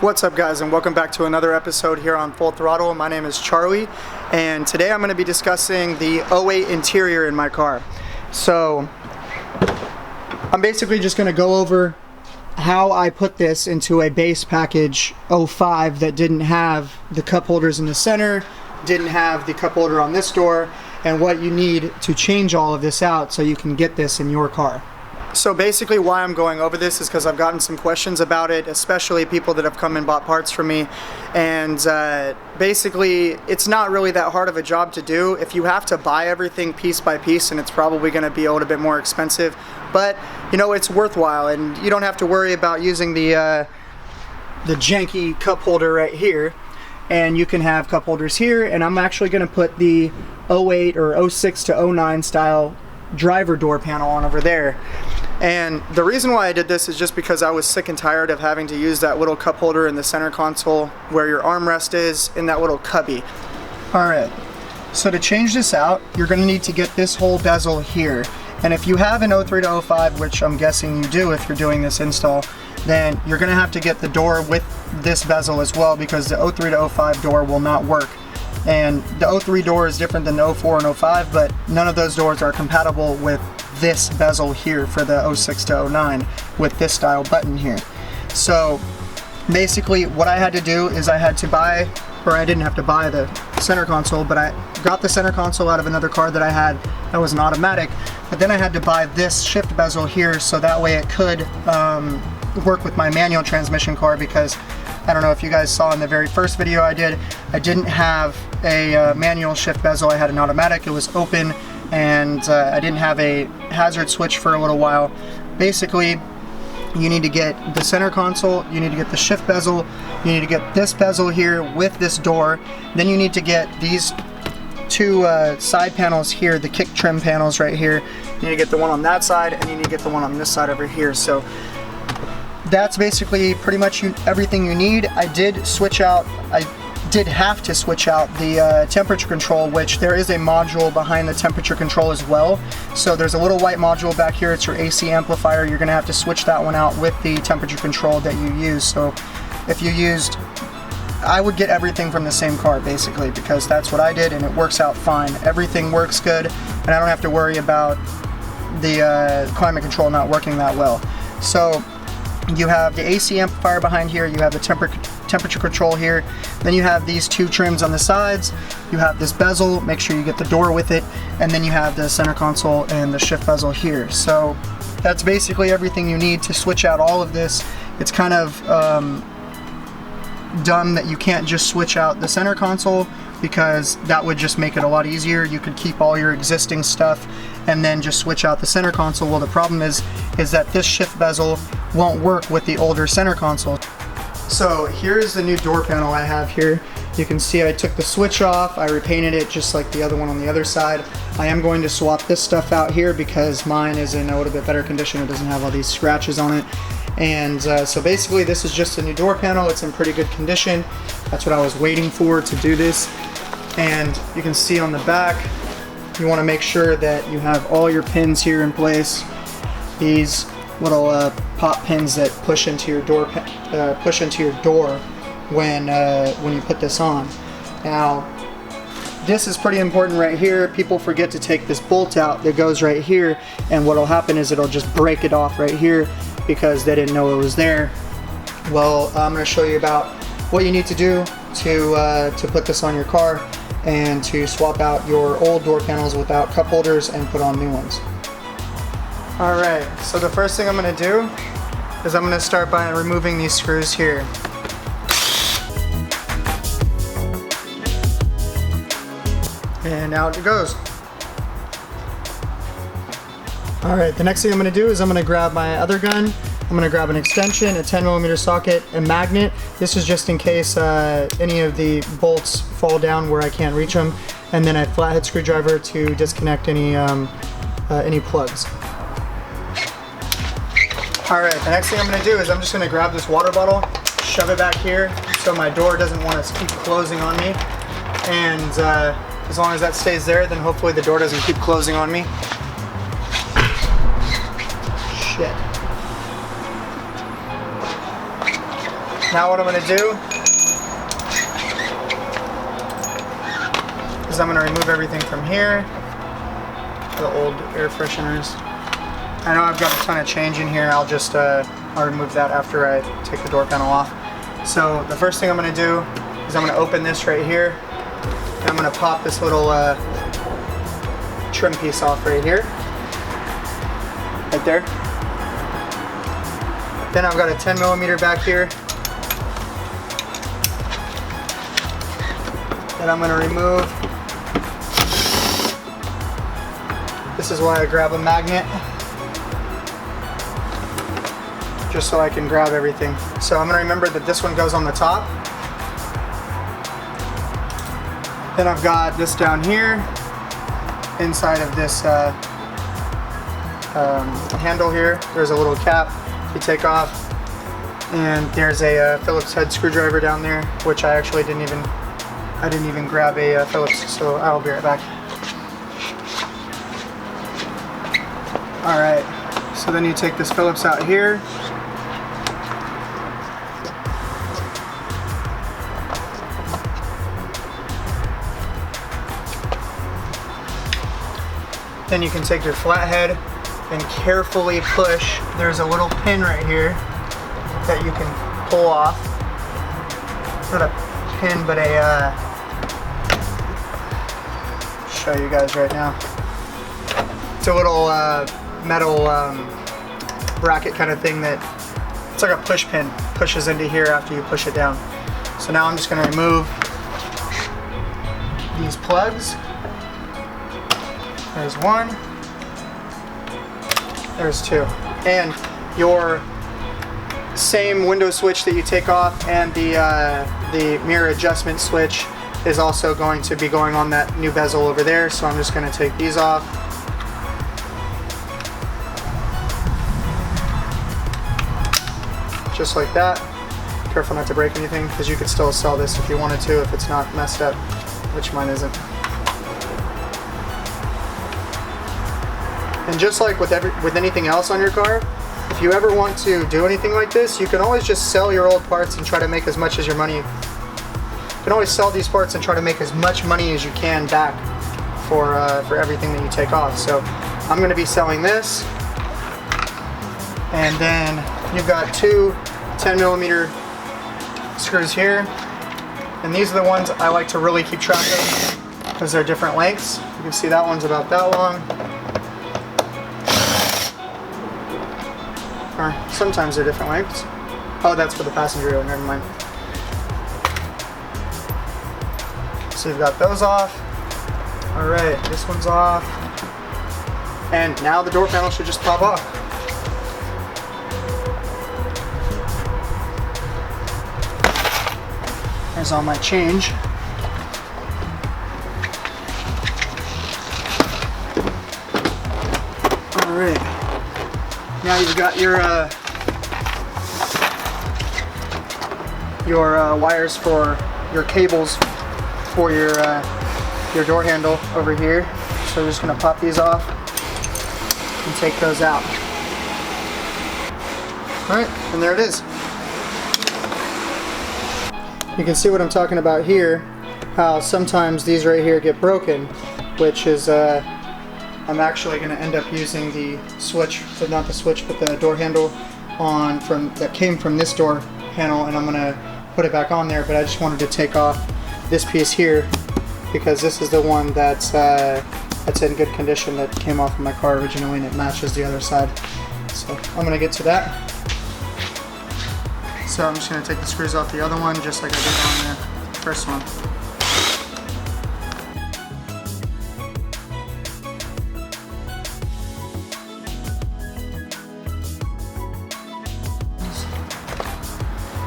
What's up, guys, and welcome back to another episode here on Full Throttle. My name is Charlie, and today I'm going to be discussing the 08 interior in my car. So I'm basically just going to go over how I put this into a base package 05 that didn't have the cup holders in the center, didn't have the cup holder on this door, and what you need to change all of this out so you can get this in your car. So basically why I'm going over this is because I've gotten some questions about it, especially people that have come and bought parts from me. And basically it's not really that hard of a job to do. If you have to buy everything piece by piece, and it's probably going to be a little bit more expensive, but you know, it's worthwhile, and you don't have to worry about using the janky cup holder right here. And you can have cup holders here, and I'm actually going to put the 08 or 06 to 09 style driver door panel on over there. And the reason why I did this is just because I was sick and tired of having to use that little cup holder in the center console where your armrest is, in that little cubby. Alright, so to change this out, you're going to need to get this whole bezel here. And if you have an 03 to 05, which I'm guessing you do if you're doing this install, then you're going to have to get the door with this bezel as well, because the 03 to 05 door will not work. And the 03 door is different than the 04 and 05, but none of those doors are compatible with this bezel here for the 06 to 09 with this style button here. So basically what I had to do is I had to buy, or I didn't have to buy the center console, but I got the center console out of another car that I had that was an automatic, but then I had to buy this shift bezel here so that way it could work with my manual transmission car, because I don't know if you guys saw in the very first video I didn't have a manual shift bezel. I had an automatic. It was open, and I didn't have a hazard switch for a little while. Basically, you need to get the center console, you need to get the shift bezel, you need to get this bezel here with this door, then you need to get these two side panels here, the kick trim panels right here. You need to get the one on that side, and you need to get the one on this side over here. So that's basically pretty much everything you need. I did have to switch out the temperature control, which there is a module behind the temperature control as well. So there's a little white module back here. It's your AC amplifier. You're going to have to switch that one out with the temperature control that you use. So if you used, I would get everything from the same car basically, because that's what I did, and it works out fine. Everything works good, and I don't have to worry about the climate control not working that well. So you have the AC amplifier behind here, you have the temperature control here, then you have these two trims on the sides, you have this bezel, make sure you get the door with it, and then you have the center console and the shift bezel here. So that's basically everything you need to switch out all of this. It's kind of dumb that you can't just switch out the center console, because that would just make it a lot easier. You could keep all your existing stuff and then just switch out the center console. Well, the problem is that this shift bezel won't work with the older center console. So here's the new door panel I have here. You can see I took the switch off, I repainted it just like the other one on the other side. I am going to swap this stuff out here because mine is in a little bit better condition. It doesn't have all these scratches on it. And so basically this is just a new door panel. It's in pretty good condition. That's what I was waiting for to do this. And you can see on the back, you want to make sure that you have all your pins here in place. These little pop pins that push into your door, when you put this on. Now, this is pretty important right here. People forget to take this bolt out that goes right here, and what will happen is it'll just break it off right here because they didn't know it was there. Well, I'm going to show you about what you need to do to put this on your car and to swap out your old door panels without cup holders and put on new ones. Alright, so the first thing I'm going to do is I'm going to start by removing these screws here. And out it goes. Alright, the next thing I'm going to do is I'm going to grab my other gun. I'm going to grab an extension, a 10mm socket, a magnet. This is just in case any of the bolts fall down where I can't reach them. And then a flathead screwdriver to disconnect any plugs. Alright, the next thing I'm going to do is I'm just going to grab this water bottle, shove it back here so my door doesn't want to keep closing on me. And as long as that stays there, then hopefully the door doesn't keep closing on me. Shit. Now what I'm going to do is I'm going to remove everything from here. The old air fresheners. I know I've got a ton of change in here. I'll just I'll remove that after I take the door panel off. So the first thing I'm going to do is I'm going to open this right here. And I'm going to pop this little trim piece off right here. Right there. Then I've got a 10mm back here that I'm going to remove. This is why I grab a magnet, just so I can grab everything. So I'm going to remember that this one goes on the top. Then I've got this down here inside of this handle here. There's a little cap you take off, and there's a Phillips head screwdriver down there, which I actually didn't even grab a Phillips, so I'll be right back. Alright, so then you take this Phillips out here. Then you can take your flathead and carefully push. There's a little pin right here that you can pull off. Not a pin, but show you guys right now. It's a little metal bracket kind of thing that it's like a push pin, pushes into here after you push it down. So now I'm just going to remove these plugs. There's one, there's two, and your same window switch that you take off and the mirror adjustment switch is also going to be going on that new bezel over there. So I'm just going to take these off. Just like that. Careful not to break anything, because you could still sell this if you wanted to, if it's not messed up, which mine isn't. And just like with anything else on your car, if you ever want to do anything like this, you can always just sell your old parts and try to make as much as your money. You can always sell these parts and try to make as much money as you can back for everything that you take off. So I'm going to be selling this, and then you've got two 10mm screws here, and these are the ones I like to really keep track of because they're different lengths. You can see that one's about that long. Or sometimes they're different lengths. Oh, that's for the passenger door, never mind. So you've got those off. Alright, this one's off. And now the door panel should just pop off. There's all my change. Alright. Now you've got your wires for your cables for your door handle over here. So we're just going to pop these off and take those out. Alright, and there it is. You can see what I'm talking about here, how sometimes these right here get broken, which is I'm actually going to end up using the switch, so not the switch, but the door handle that came from this door panel, and I'm going to put it back on there. But I just wanted to take off this piece here because this is the one that's in good condition, that came off of my car originally, and it matches the other side. So I'm going to get to that. So I'm just going to take the screws off the other one just like I did on the first one.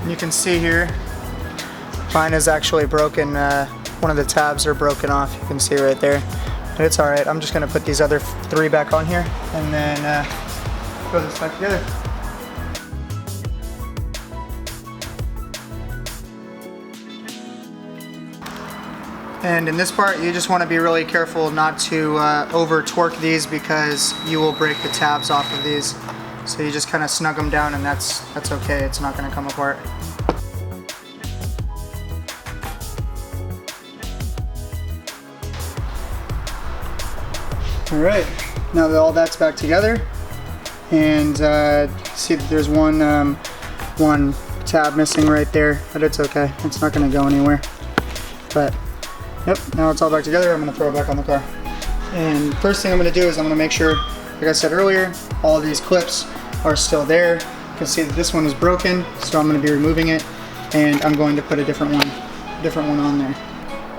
And you can see here, mine is actually broken. One of the tabs are broken off. You can see right there. But it's alright. I'm just going to put these other three back on here and then put this back together. And in this part, you just want to be really careful not to over torque these, because you will break the tabs off of these. So you just kind of snug them down, and that's okay. It's not going to come apart. Alright, now that all that's back together, and see that there's one tab missing right there, but it's okay, it's not going to go anywhere. But yep, now it's all back together. I'm going to throw it back on the car. And first thing I'm going to do is I'm going to make sure, like I said earlier, all of these clips are still there. You can see that this one is broken, so I'm going to be removing it, and I'm going to put a different one on there.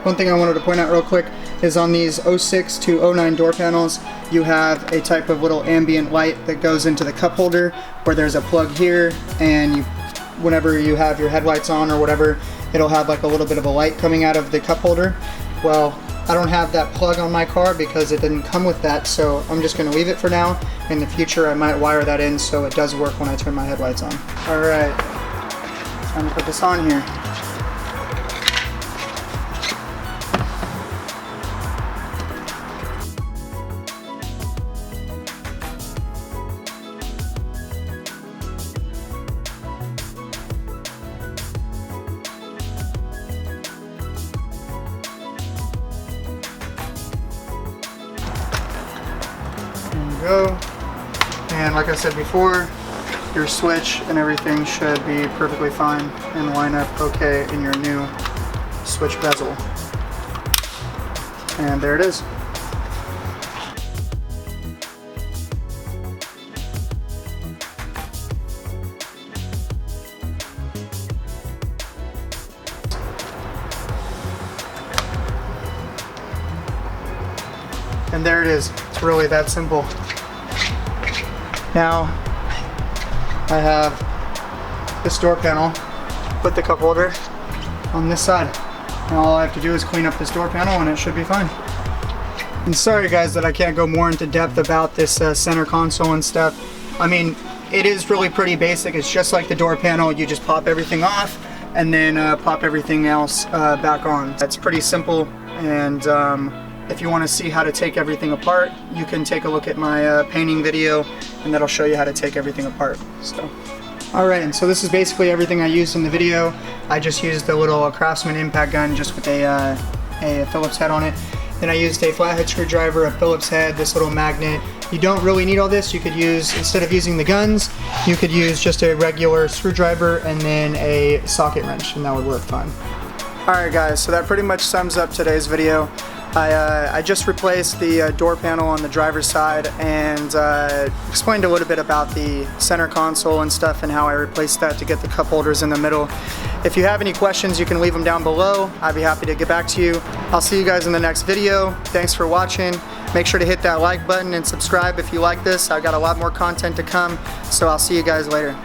One thing I wanted to point out real quick is on these 06 to 09 door panels, you have a type of little ambient light that goes into the cup holder where there's a plug here, and whenever you have your headlights on or whatever, it'll have like a little bit of a light coming out of the cup holder. Well, I don't have that plug on my car because it didn't come with that, so I'm just going to leave it for now. In the future I might wire that in so it does work when I turn my headlights on. Alright, time to put this on here. Go. And like I said before, your switch and everything should be perfectly fine and line up okay in your new switch bezel. And there it is. And there it is. It's really that simple. Now I have this door panel, put the cup holder on this side. And all I have to do is clean up this door panel and it should be fine. And sorry guys that I can't go more into depth about this center console and stuff. I mean, it is really pretty basic. It's just like the door panel. You just pop everything off and then pop everything else back on. That's pretty simple, and if you want to see how to take everything apart, you can take a look at my painting video, and that'll show you how to take everything apart. So, alright, and so this is basically everything I used in the video. I just used a little Craftsman impact gun just with a Phillips head on it. Then I used a flathead screwdriver, a Phillips head, this little magnet. You don't really need all this. You could use, instead of using the guns, you could use just a regular screwdriver and then a socket wrench, and that would work fine. Alright guys, so that pretty much sums up today's video. I just replaced the door panel on the driver's side and explained a little bit about the center console and stuff and how I replaced that to get the cup holders in the middle. If you have any questions, you can leave them down below. I'd be happy to get back to you. I'll see you guys in the next video. Thanks for watching. Make sure to hit that like button and subscribe if you like this. I've got a lot more content to come, so I'll see you guys later.